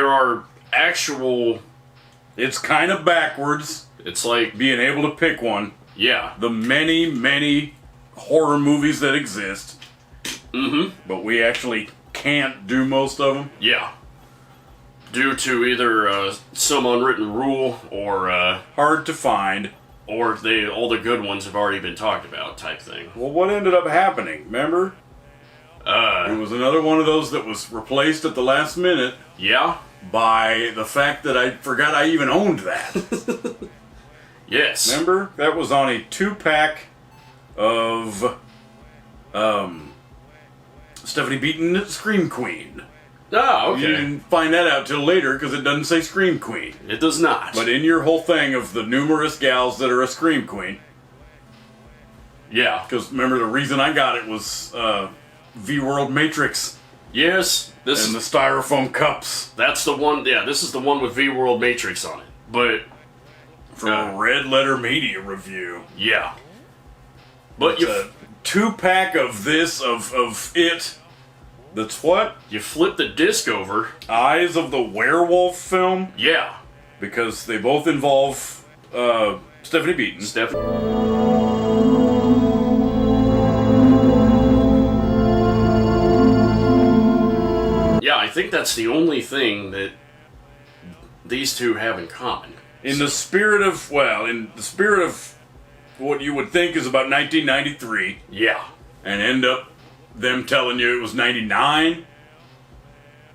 are actual... It's kind of backwards. It's like... being able to pick one. Yeah. The many, many horror movies that exist. Mm-hmm. But we actually can't do most of them. Yeah. Due to either some unwritten rule or... hard to find. Or all the good ones have already been talked about type thing. Well, what ended up happening, remember? It was another one of those that was replaced at the last minute. Yeah? By the fact that I forgot I even owned that. Yes. Remember? That was on a 2-pack of Stephanie Beaton Scream Queen. Oh, okay. You didn't find that out till later because it doesn't say Scream Queen. It does not. But in your whole thing of the numerous gals that are a Scream Queen. Yeah. Because remember the reason I got it was V-World Matrix. Yes. And the styrofoam cups. That's the one, yeah, this is the one with V-World Matrix on it. But... from a Red Letter Media review. Yeah. But it's a 2-pack of this, of it. That's what? You flip the disc over. Eyes of the Werewolf film? Yeah. Because they both involve Stephanie Beaton. Yeah, I think that's the only thing that these two have in common. In the spirit of what you would think is about 1993. Yeah. And end up them telling you it was 99.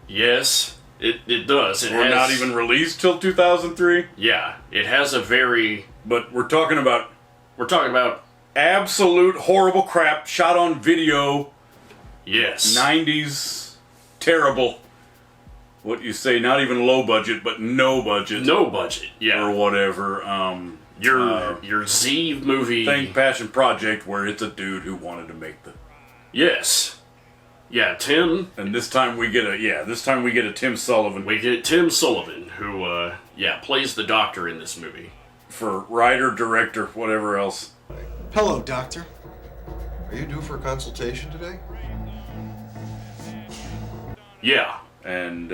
Yes, it does. Or not even released till 2003. Yeah, it has a very... But we're talking about absolute horrible crap shot on video. Yes. 90s terrible. What you say, not even low budget, but no budget. No budget, yeah. Or whatever. Your Z movie... thing, Passion Project, where it's a dude who wanted to make the... Yes. Yeah, Tim... And this time we get a Tim Sullivan. We get Tim Sullivan, who, plays the Doctor in this movie. For writer, director, whatever else. Hello, Doctor. Are you due for a consultation today? Yeah. And,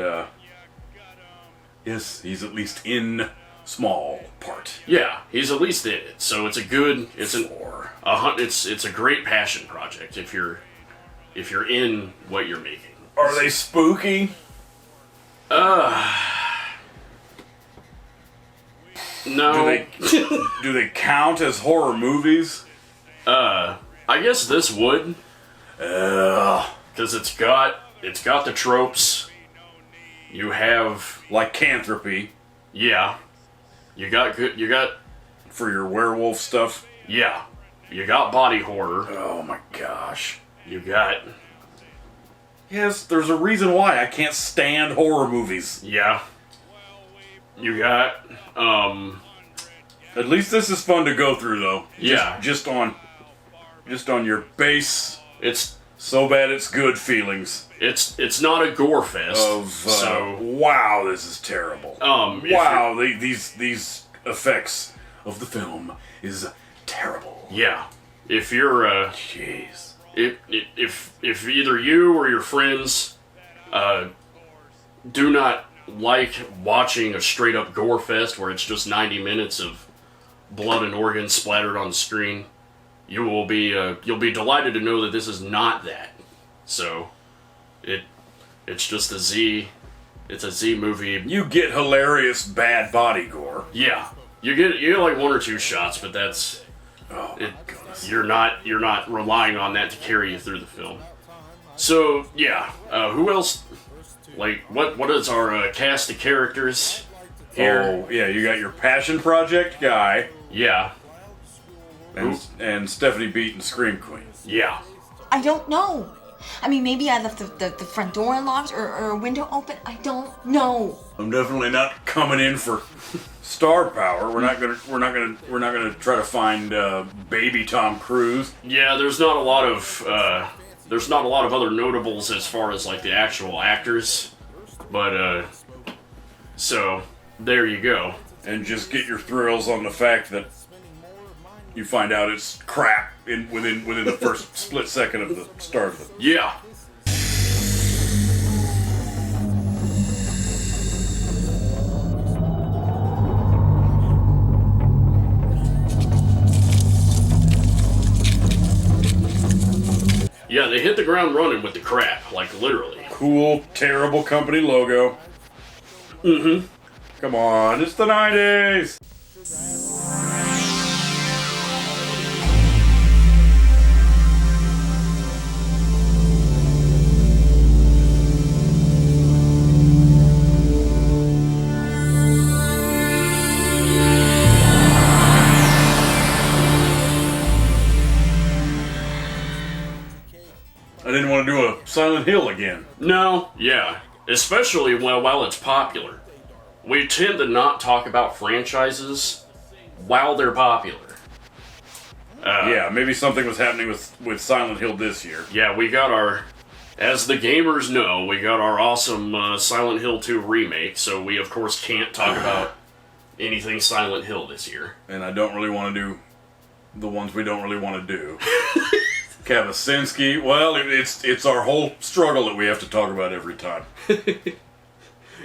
yes, he's at least in small part. Yeah, he's at least in it. So it's a good... It's a great passion project if you're in what you're making. Are they spooky? No. Do they count as horror movies? I guess this would. Because it's got the tropes. You have lycanthropy. Yeah. You got for your werewolf stuff. Yeah. You got body horror. Oh my gosh. You got... Yes, there's a reason why I can't stand horror movies. Yeah. You got, At least this is fun to go through, though. Yeah. Just on your base. It's... so bad it's good feelings. It's not a gore fest. Wow, this is terrible. Wow, these effects of the film is terrible. Yeah. If you're, jeez. If either you or your friends do not like watching a straight up gore fest where it's just 90 minutes of blood and organs splattered on the screen, you'll be delighted to know that this is not that. So it's just it's a Z movie. You get hilarious bad body gore. Yeah. You get like one or two shots, but that's you're not relying on that to carry you through the film. So yeah, who else? Like what is our cast of characters here? Oh yeah, you got your Passion Project guy. Yeah. And Stephanie Beaton, Scream Queen. Yeah. I don't know. I mean, maybe I left the front door unlocked or a window open. I don't know. I'm definitely not coming in for star power. We're not gonna try to find baby Tom Cruise. Yeah, there's not a lot of other notables as far as like the actual actors, but so there you go. And just get your thrills on the fact that you find out it's crap within the first split second of the start of it. Yeah. Yeah, they hit the ground running with the crap, like literally. Cool, terrible company logo. Mm-hmm. Come on, it's the 90s! I didn't want to do a Silent Hill again. No, yeah. Especially while it's popular. We tend to not talk about franchises while they're popular. Yeah, maybe something was happening with Silent Hill this year. Yeah, we got our... As the gamers know, we got our awesome Silent Hill 2 remake, so we of course can't talk about anything Silent Hill this year. And I don't really want to do the ones we don't really want to do. Kavasinski, well, it's our whole struggle that we have to talk about every time.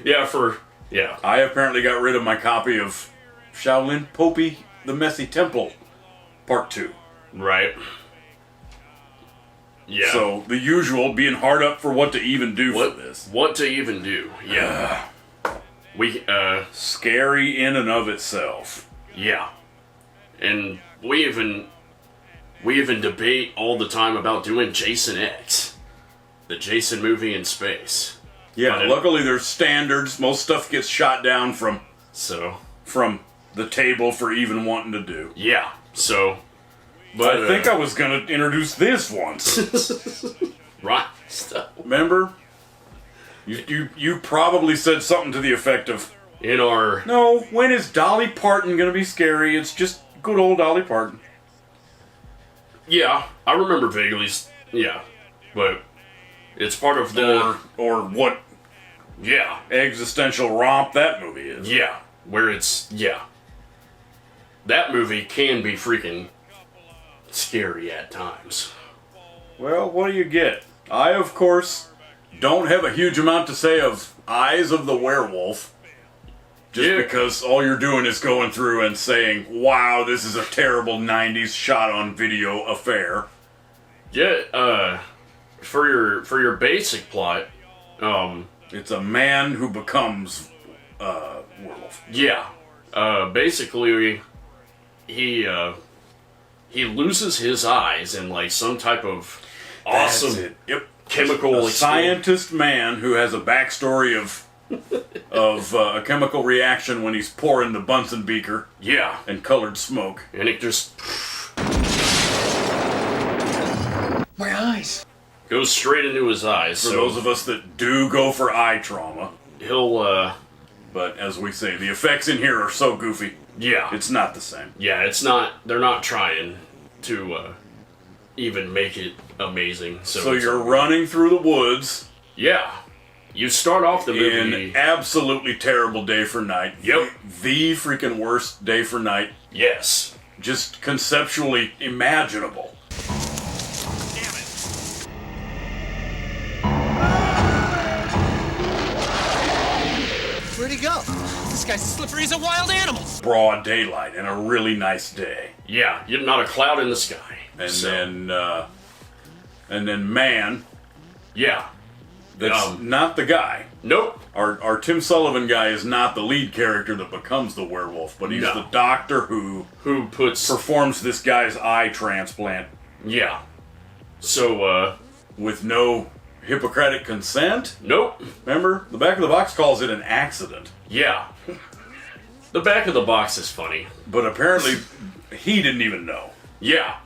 Yeah. I apparently got rid of my copy of Shaolin Popey, The Messy Temple, Part 2. Right. Yeah. So, the usual, being hard up for what to even do for this. What to even do, yeah. Scary in and of itself. Yeah. And we even debate all the time about doing Jason X. The Jason movie in space. Yeah, luckily there's standards. Most stuff gets shot down from the table for even wanting to do. Yeah, so... But I think I was going to introduce this once. Right, stuff. Remember? You probably said something to the effect of... No, when is Dolly Parton going to be scary? It's just good old Dolly Parton. Yeah, I remember vaguely. Yeah, but it's part of the... Or what... Yeah. Existential romp that movie is. Yeah, where it's... Yeah. That movie can be freaking scary at times. Well, what do you get? I, of course, don't have a huge amount to say of Eyes of the Werewolf. Just because all you're doing is going through and saying, wow, this is a terrible 90s shot-on-video affair. Yeah, for your basic plot, it's a man who becomes werewolf. Yeah, basically, he loses his eyes in like some type of awesome chemical. A scientist man who has a backstory of a chemical reaction when he's pouring the Bunsen beaker. Yeah, and colored smoke, and it just my eyes goes straight into his eyes. For those of us that do go for eye trauma, But as we say, the effects in here are so goofy. Yeah, it's not the same. Yeah, it's not. They're not trying to even make it amazing. So you're running through the woods. Yeah. You start off the movie... An absolutely terrible day for night. Yep. The freaking worst day for night. Yes. Just conceptually imaginable. Damn it. Where'd he go? This guy's slippery as a wild animal. Broad daylight and a really nice day. Yeah, not a cloud in the sky. And then man. Yeah. That's not the guy. Nope. Our Tim Sullivan guy is not the lead character that becomes the werewolf, but he's the doctor who performs this guy's eye transplant. Yeah. So, with no Hippocratic consent? Nope. Remember? The back of the box calls it an accident. Yeah. The back of the box is funny. But apparently, he didn't even know. Yeah.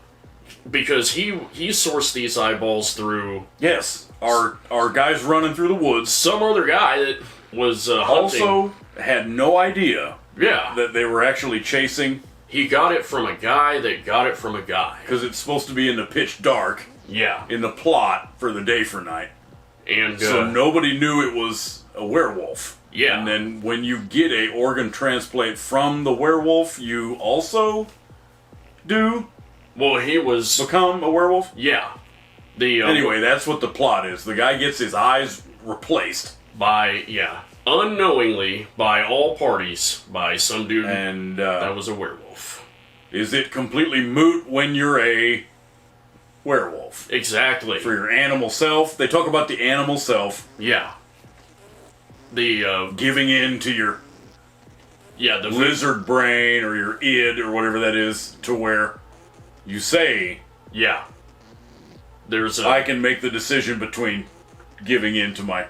Because he sourced these eyeballs through... Yes. Our guys running through the woods. Some other guy that was hunting. Also had no idea Yeah. that they were actually chasing. He got it from a guy that got it from a guy. Because it's supposed to be in the pitch dark. Yeah. In the plot for the day for night. And so nobody knew it was a werewolf. Yeah. And then when you get a organ transplant from the werewolf, you also do... Well, he was... Become a werewolf? Yeah. Anyway, that's what the plot is. The guy gets his eyes replaced. Unknowingly, by all parties, by some dude that was a werewolf. Is it completely moot when you're a werewolf. Exactly. For your animal self. They talk about the animal self. Yeah. The giving in to your the lizard brain or your id or whatever that is, to where you say, yeah. I can make the decision between giving in to my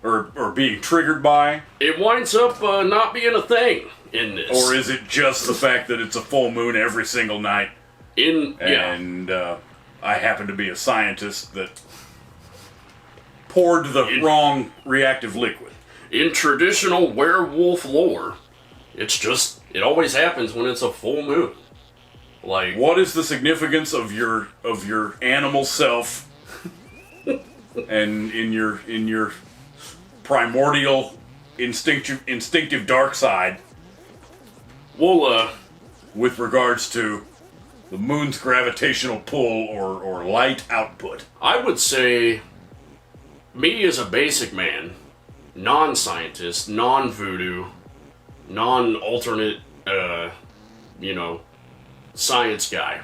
or being triggered by. It winds up not being a thing in this. Or is it just the fact that it's a full moon every single night? And I happen to be a scientist that poured the wrong reactive liquid. In traditional werewolf lore, it always happens when it's a full moon. Like, what is the significance of your animal self and in your primordial instinctive dark side? Well, with regards to the moon's gravitational pull or light output. I would say me as a basic man, non-scientist, non-voodoo, non-alternate, science guy,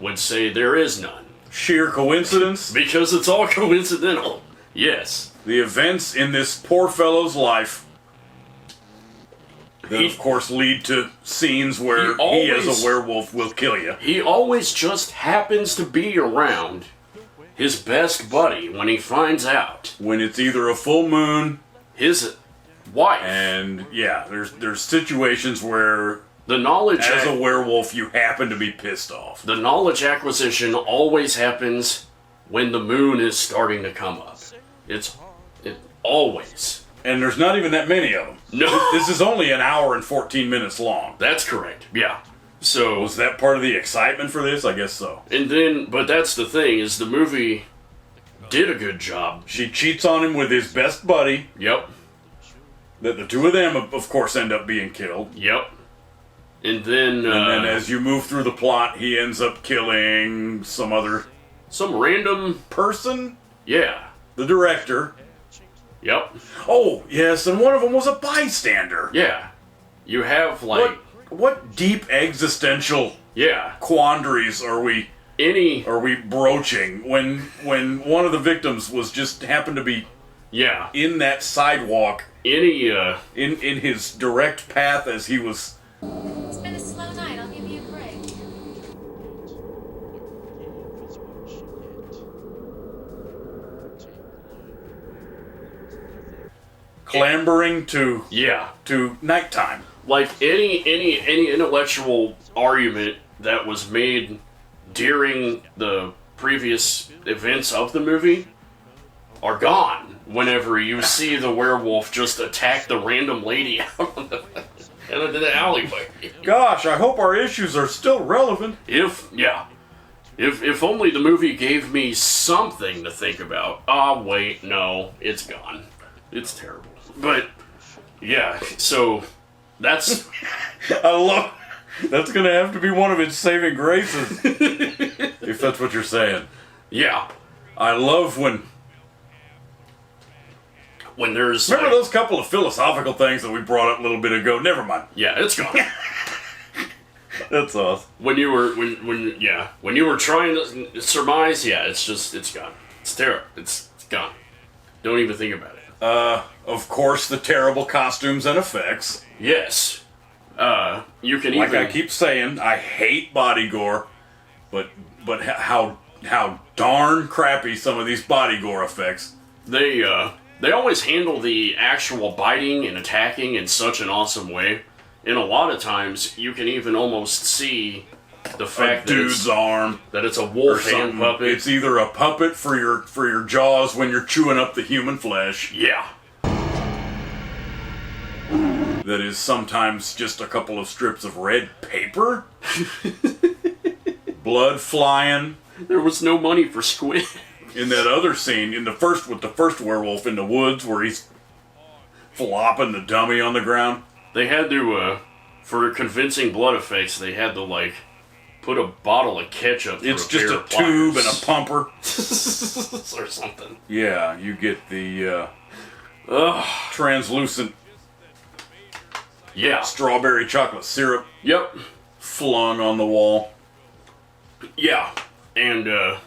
would say there is none. Sheer coincidence? Because it's all coincidental. Yes. The events in this poor fellow's life that, of course, lead to scenes where he as a werewolf will kill you. He always just happens to be around his best buddy when he finds out. When it's either a full moon, his wife. And, yeah, there's situations where the knowledge as a werewolf you happen to be pissed off. The knowledge acquisition always happens when the moon is starting to come up. It always. And there's not even that many of them. No. This is only an hour and 14 minutes long. That's correct. Yeah. So was that part of the excitement for this? I guess so. And then, but that's the thing, is the movie did a good job. She cheats on him with his best buddy. Yep. That the two of them, of course, end up being killed. Yep. And then as you move through the plot, he ends up killing some random person? Yeah. The director. Yep. Oh, yes, and one of them was a bystander. Yeah. You have, like... What deep existential quandaries are we broaching when one of the victims was just happened to be in that sidewalk in his direct path as he was. It's been a slow night. I'll give you a break. Clambering to nighttime. Like any intellectual argument that was made during the previous events of the movie are gone whenever you see the werewolf just attack the random lady out on the alleyway. Gosh, I hope our issues are still relevant. If only the movie gave me something to think about. Wait, no, it's gone. It's terrible. But yeah, so that's that's gonna have to be one of its saving graces. If that's what you're saying. Yeah. I love when there's remember those couple of philosophical things that we brought up a little bit ago? Never mind. Yeah, it's gone. That's awesome. When you were trying to surmise, it's gone. It's terrible. It's gone. Don't even think about it. Of course, the terrible costumes and effects. Yes. You can like I keep saying, I hate body gore, but how darn crappy some of these body gore effects. They always handle the actual biting and attacking in such an awesome way. And a lot of times, you can even almost see the fact that dude's arm, that it's a wolf hand puppet. It's either a puppet for your jaws when you're chewing up the human flesh. Yeah. That is sometimes just a couple of strips of red paper. Blood flying. There was no money for squid. In that other scene, with the first werewolf in the woods where he's flopping the dummy on the ground. They had to, for convincing blood effects, they had to, put a bottle of ketchup through It's just a tube and a pumper. Or something. Yeah, you get the, translucent strawberry chocolate syrup. Yep. Flung on the wall. Yeah. And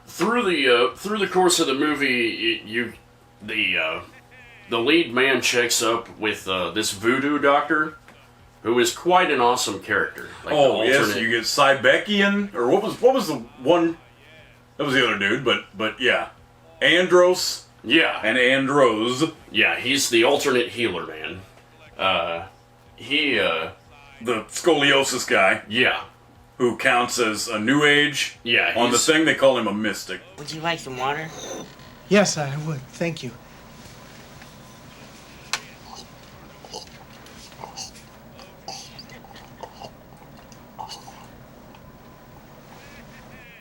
through the course of the movie, the lead man checks up with this voodoo doctor, who is quite an awesome character. Like yes, you get Cybekian, or what was the one? That was the other dude, but yeah, Andros. Yeah. And Andros. Yeah, he's the alternate healer man. The scoliosis guy. Yeah. Who counts as a new age. Yeah. On the thing, they call him a mystic. Would you like some water? Yes, I would. Thank you.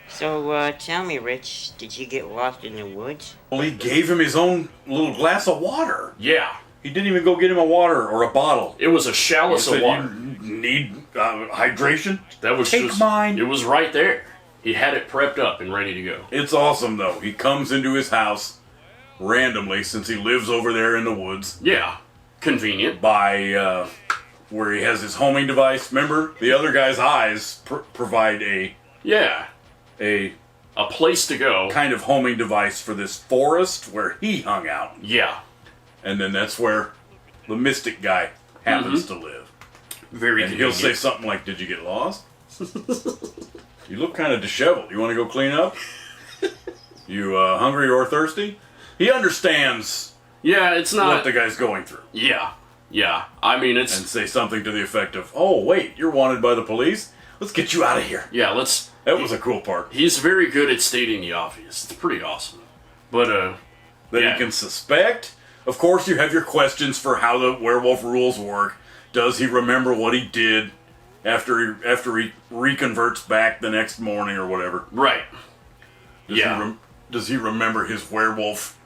So, tell me, Rich, did you get lost in the woods? Well, he gave him his own little glass of water. Yeah. He didn't even go get him a water or a bottle. It was a chalice of water. You need hydration? That was Take mine. It was right there. He had it prepped up and ready to go. It's awesome, though. He comes into his house randomly, since he lives over there in the woods. Yeah. Convenient. By, where he has his homing device. Remember? The other guy's eyes provide a... Yeah. A place to go. Kind of homing device for this forest where he hung out. Yeah. And then that's where the mystic guy happens to live. Very And convenient. he'll say something like, "Did you get lost? You look kind of disheveled. You want to go clean up? You hungry or thirsty?" He understands it's not what the guy's going through. Yeah. Yeah. I mean, it's... And say something to the effect of, "Oh, wait, you're wanted by the police? Let's get you out of here." Yeah, let's... That was a cool part. He's very good at stating the obvious. It's pretty awesome. But, that you can suspect. Of course, you have your questions for how the werewolf rules work. Does he remember what he did after he reconverts back the next morning or whatever? Right. Does he remember his werewolf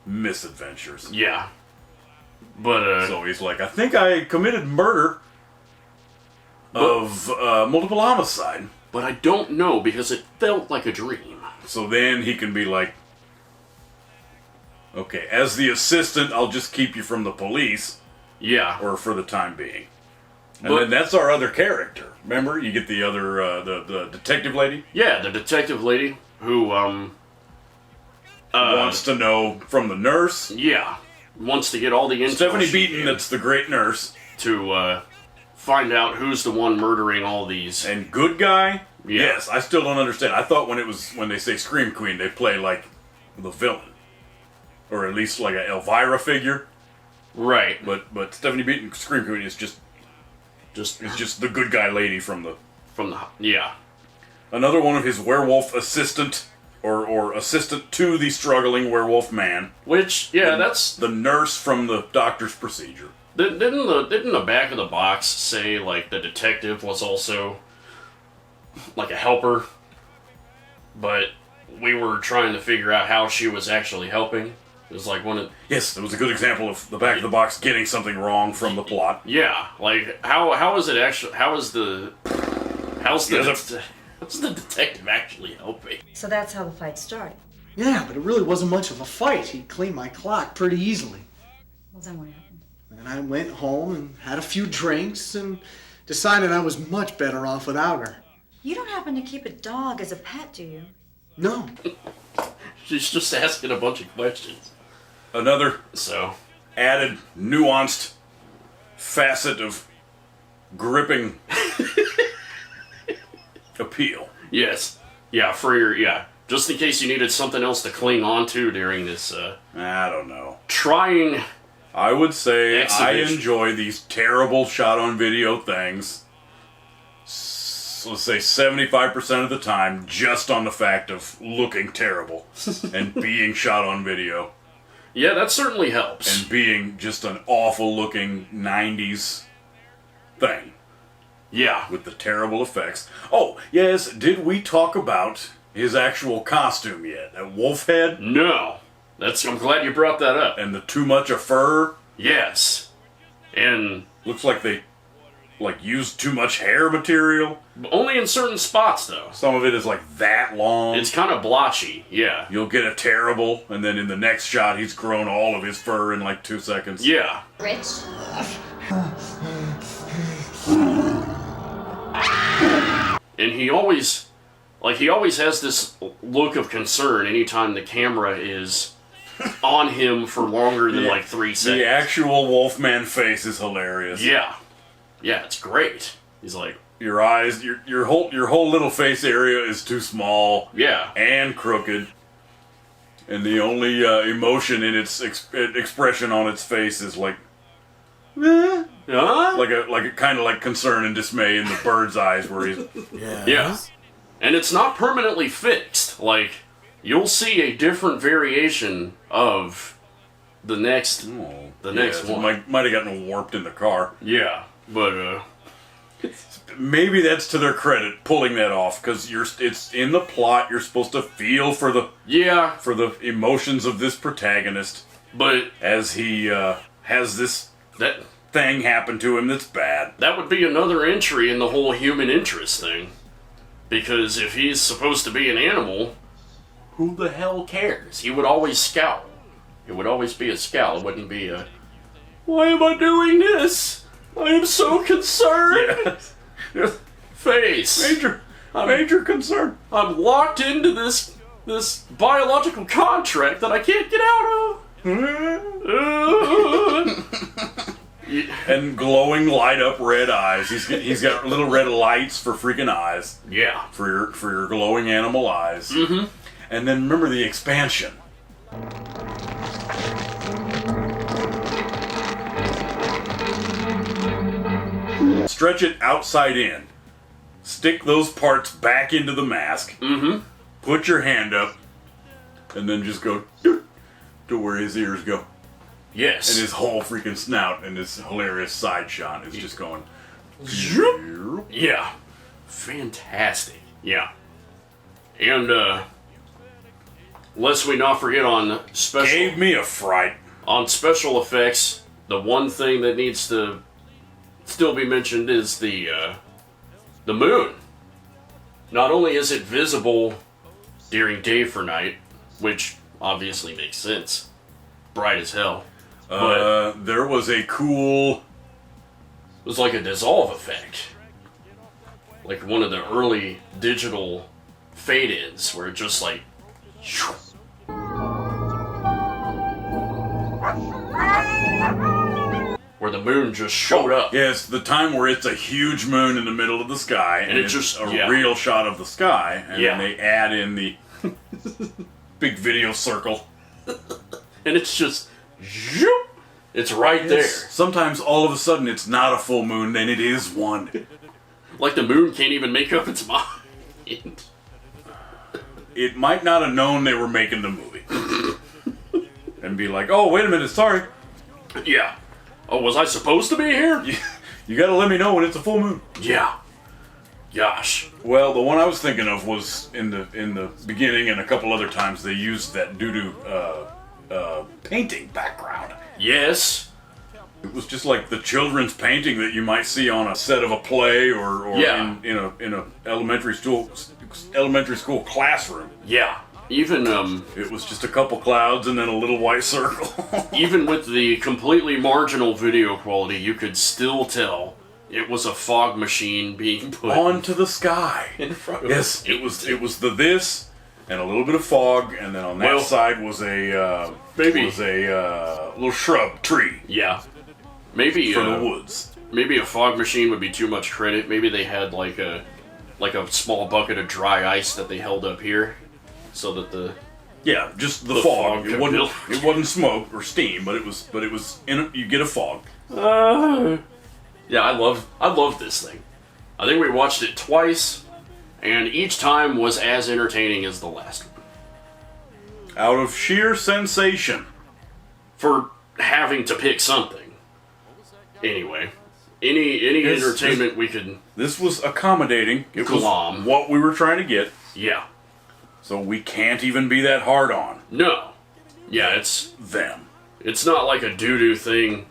misadventures? Yeah. But, so he's like, "I think I committed murder of multiple homicide." But I don't know, because it felt like a dream. So then he can be like, "Okay, as the assistant, I'll just keep you from the police." Yeah. Or for the time being. And then that's our other character. Remember? You get the other, the detective lady? Yeah, the detective lady who, wants to know from the nurse. Yeah. Wants to get all the info. Stephanie Beaton, that's the great nurse. To, find out who's the one murdering all these. And good guy? Yeah. Yes, I still don't understand. I thought when they say Scream Queen, they play like the villain. Or at least like an Elvira figure. Right. But Stephanie Beaton, Scream Queen, is just the good guy lady from the... Yeah. Another one of his werewolf assistant, or assistant to the struggling werewolf man. Which, that's... The nurse from the doctor's procedure. Didn't the back of the box say, like, the detective was also, like, a helper? But we were trying to figure out how she was actually helping. It was like one of... Yes, it was a good example of the back of the box getting something wrong from the plot. Yeah, like, how is it actually... How's the detective actually helping? So that's how the fight started. Yeah, but it really wasn't much of a fight. He cleaned my clock pretty easily. Well, then what happened? And I went home and had a few drinks and decided I was much better off without her. You don't happen to keep a dog as a pet, do you? No. She's just asking a bunch of questions. Another added, nuanced facet of gripping appeal. Yes. Yeah, just in case you needed something else to cling on to during this, I don't know. Trying... I would say exhibition. I enjoy these terrible shot-on-video things, let's say 75% of the time, just on the fact of looking terrible and being shot on video. Yeah, that certainly helps. And being just an awful-looking 90s thing. Yeah. With the terrible effects. Oh, yes, did we talk about his actual costume yet? That wolf head? No. I'm glad you brought that up. And the too much of fur? Yes. And... Looks like they, used too much hair material. Only in certain spots, though. Some of it is, that long. It's kind of blotchy, yeah. You'll get a terrible, and then in the next shot, he's grown all of his fur in, 2 seconds. Yeah. Rich? And he always Like, he always has this look of concern anytime the camera is on him for longer than, like, 3 seconds. The actual Wolfman face is hilarious. Yeah. Yeah, it's great. He's like... Your eyes, your whole little face area is too small. Yeah. And crooked. And the only emotion in its expression on its face is like... like a kind of like concern and dismay in the bird's eyes where he's... Yeah. And it's not permanently fixed. Like, you'll see a different variation of the next one. Might have gotten warped in the car. Yeah, but maybe that's to their credit, pulling that off, because it's in the plot. You're supposed to feel for the emotions of this protagonist, but as he has this thing happen to him that's bad. That would be another entry in the whole human interest thing, because if he's supposed to be an animal, who the hell cares? He would always scowl. It would always be a scowl. It wouldn't be a, why am I doing this? I am so concerned. Yeah. Face. Major concern. I'm locked into this biological contract that I can't get out of. And glowing, light up red eyes. He's got little red lights for freaking eyes. Yeah. For your glowing animal eyes. Mm-hmm. And then remember the expansion. Stretch it outside in. Stick those parts back into the mask. Mm-hmm. Put your hand up. And then just go to where his ears go. Yes. And his whole freaking snout and his hilarious side shot is just going... Yeah. Fantastic. Yeah. And, lest we not forget on special... Gave me a fright. On special effects, the one thing that needs to still be mentioned is the moon. Not only is it visible during day for night, which obviously makes sense. Bright as hell. But there was a cool... It was like a dissolve effect. Like one of the early digital fade-ins where it just like... Where the moon just showed up. Yes, the time where it's a huge moon in the middle of the sky, and it it's just a real shot of the sky, and Yeah. then they add in the big video circle. And it's just... zoop, it's right there. Sometimes all of a sudden it's not a full moon, and it is one. Like the moon can't even make up its mind. It might not have known they were making the movie. And be like, oh, wait a minute, sorry. Yeah. Oh, was I supposed to be here? You gotta let me know when it's a full moon. Yeah. Gosh. Well, the one I was thinking of was in the beginning, and a couple other times they used that doo-doo painting background. Yes. It was just like the children's painting that you might see on a set of a play or in a elementary school classroom. Yeah. Even it was just a couple clouds and then a little white circle. even with the completely marginal video quality, you could still tell it was a fog machine being put onto the sky. in front of Yes, it was this and a little bit of fog, and then on that side was a little shrub tree. Yeah. Maybe for the woods. Maybe a fog machine would be too much credit. Maybe they had like a small bucket of dry ice that they held up here, so that just the fog. could It wasn't smoke or steam, but it was you get a fog. Yeah, I love this thing. I think we watched it twice, and each time was as entertaining as the last one. Out of sheer sensation. For having to pick something. Anyway, any entertainment we could... This was accommodating. It was glom. what we were trying to get. Yeah. So we can't even be that hard on. No. Yeah, it's... them. It's not like a doo-doo thing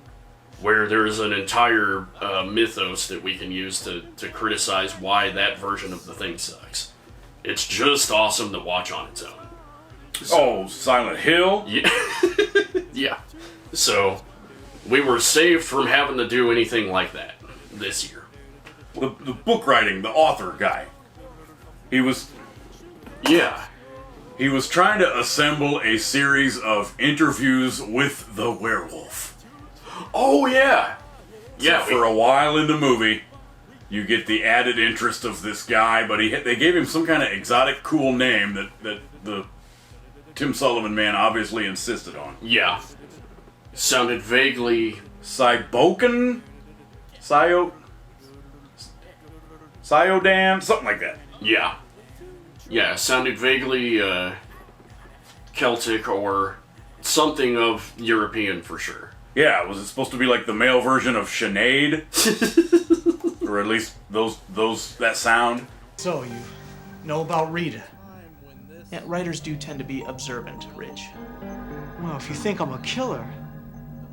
where there's an entire mythos that we can use to criticize why that version of the thing sucks. It's just awesome to watch on its own. So, Silent Hill? Yeah. Yeah. So, we were saved from having to do anything like that this year. The book writing, the author guy. He was Yeah. He was trying to assemble a series of interviews with the werewolf. Oh, yeah. Yeah, For a while in the movie, you get the added interest of this guy, but they gave him some kind of exotic, cool name that the Tim Sullivan man obviously insisted on. Yeah. Sounded vaguely... Cybokan? Cyodan? Something like that. Yeah. Yeah, sounded vaguely Celtic or something of European for sure. Yeah, was it supposed to be like the male version of Sinead? Or at least that sound? So, you know about Rita? Yeah, writers do tend to be observant, Rich. Well, if you think I'm a killer,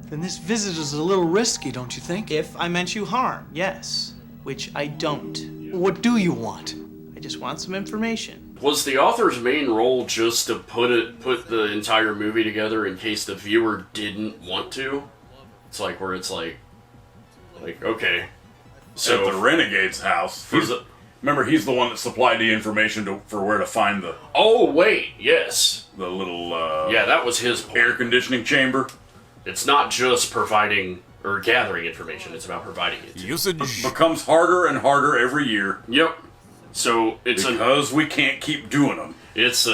then this visit is a little risky, don't you think? If I meant you harm, yes. Which I don't. What do you want? I just want some information. Was the author's main role just to put the entire movie together in case the viewer didn't want to? It's like where it's like okay. So at the Renegade's house. Remember, he's the one that supplied the information for where to find the... Oh, wait, yes. The little... yeah, that was his point. Air conditioning chamber. It's not just providing or gathering information, it's about providing it. Usage becomes harder and harder every year. Yep. So, it's... Because we can't keep doing them. It's,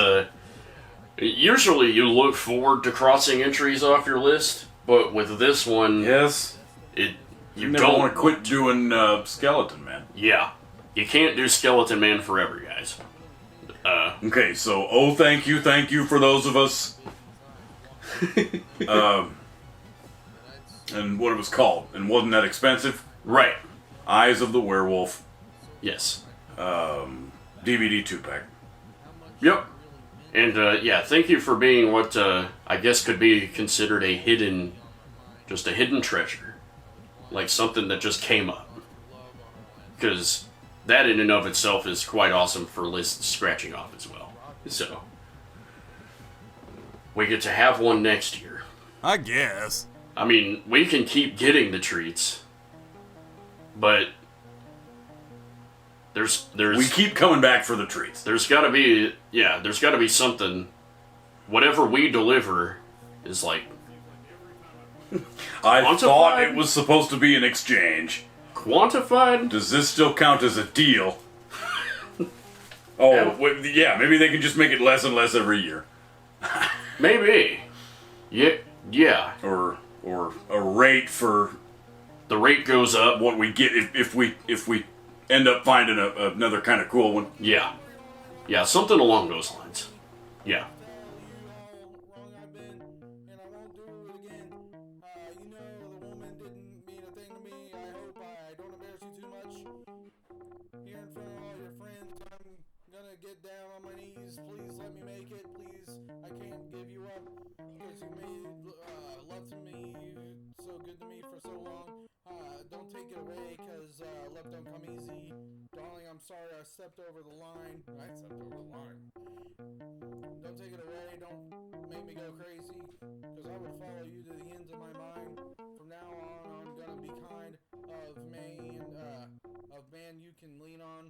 usually you look forward to crossing entries off your list, but with this one... Yes. You never don't want to quit doing Skeleton Man. Yeah. You can't do Skeleton Man forever, guys. Okay, so, thank you for those of us. And what it was called, and wasn't that expensive? Right. Eyes of the Werewolf. Yes. DVD 2-pack. Yep. And, yeah, thank you for being what, I guess could be considered a hidden treasure. Like something that just came up. Because that in and of itself is quite awesome for list scratching off as well. So, we get to have one next year. I guess. I mean, we can keep getting the treats, but there's we keep coming back for the treats. There's gotta be something. Whatever we deliver is like... I thought it was supposed to be an exchange. Quantified? Does this still count as a deal? Yeah, maybe they can just make it less and less every year. Maybe. Yeah. Or a rate for... The rate goes up. What we get if we end up finding another kind of cool one. Yeah. Yeah, something along those lines. Yeah. Get down on my knees, please let me make it, please. I can't give you up, because you made love to me, so good to me for so long. Don't take it away, because love don't come easy. Darling, I'm sorry I stepped over the line. I stepped over the line. Don't take it away, don't make me go crazy, because I would follow you to the ends of my mind. From now on, I'm gonna be kind of man you can lean on.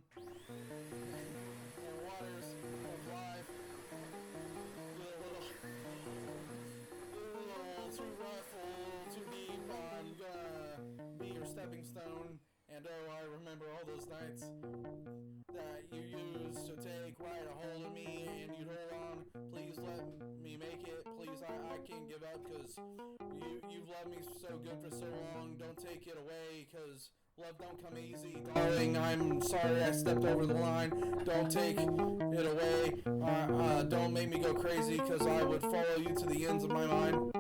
Waters of life. Too rough, too deep. I'm gonna be your stepping stone. And I remember all those nights that you used to take right a hold of me and you'd hold on. Please let me make it. Please, I can't give up because you've loved me so good for so long. Don't take it away because love don't come easy. Darling, I'm sorry I stepped over the line. Don't take it away. Don't make me go crazy because I would follow you to the ends of my mind.